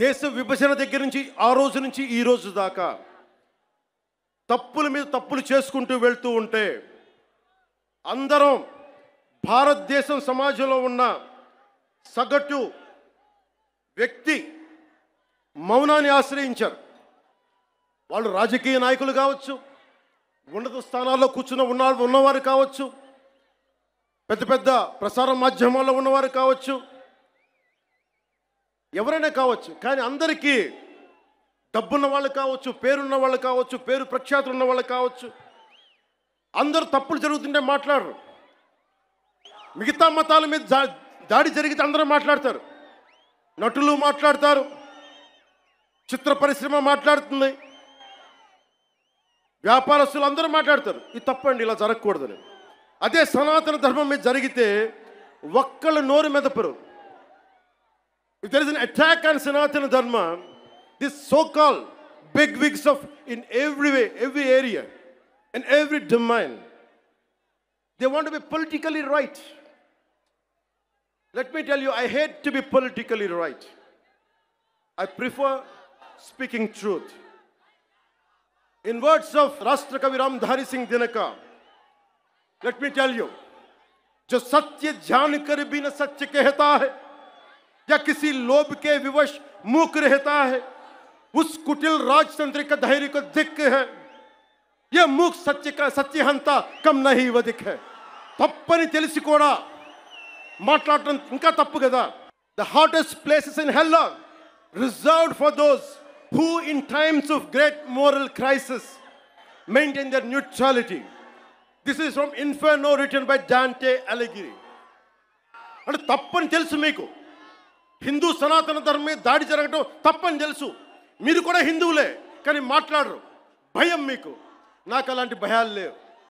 దేశ విభజన దగ్గర నుంచి ఆ రోజు నుంచి ఈ రోజు దాకా తప్పుల మీద తప్పులు చేసుకుంటూ వెళ్తూ ఉంటే అందరం భారతదేశం సమాజంలో ఉన్న సగటు వ్యక్తి మౌనాన్ని ఆశ్రయించారు. వాళ్ళు రాజకీయ నాయకులు కావచ్చు, ఉన్నత స్థానాల్లో ఉన్నవారు కావచ్చు, పెద్ద పెద్ద ప్రసార మాధ్యమాల్లో ఉన్నవారు కావచ్చు, ఎవరైనా కావచ్చు. కానీ అందరికీ డబ్బున్న వాళ్ళు కావచ్చు, పేరున్న వాళ్ళు కావచ్చు, పేరు ప్రఖ్యాతులు ఉన్న వాళ్ళు కావచ్చు, అందరూ తప్పులు జరుగుతుంటే మాట్లాడరు. మిగతా మతాల మీద దాడి జరిగితే అందరూ మాట్లాడతారు. నటులు మాట్లాడతారు, చిత్ర పరిశ్రమ మాట్లాడుతుంది, వ్యాపారస్తులు అందరూ మాట్లాడతారు. ఇది తప్పండి, ఇలా జరగకూడదని. అదే సనాతన ధర్మం మీద జరిగితే ఒక్కళ్ళు నోరు మెదపరు. If there is an attack on Sanatana Dharma, this so-called bigwigs of in every way, every area, and every domain, they want to be politically right. Let me tell you, I hate to be politically right. I prefer speaking truth. In words of Rashtrakavi Ramdhari Singh Dinaka, let me tell you, जो सत्य जान कर भी न सत्य कहता है या किसी लोभ के विवश मूक रहता है, उस कुटिल राजतंत्र का धैर्य को धिक्क है. यह मूक सत्य का सत्यहंता कम नहीं वधिक है. తప్పని తెలిసి కూడా మాట్లాడటం ఇంకా తప్పు కదా. The hottest places in hell are reserved for those who in times of great moral crisis maintain their neutrality. This is from Inferno written by Dante Alighieri. అంటే తప్పని తెలుసు మీకు, హిందూ సనాతన ధర్మం మీద దాడి జరగడం తప్పని తెలుసు, మీరు కూడా హిందువులే, కానీ మాట్లాడరు. భయం మీకు. నాకు అలాంటి భయాలు లేవు.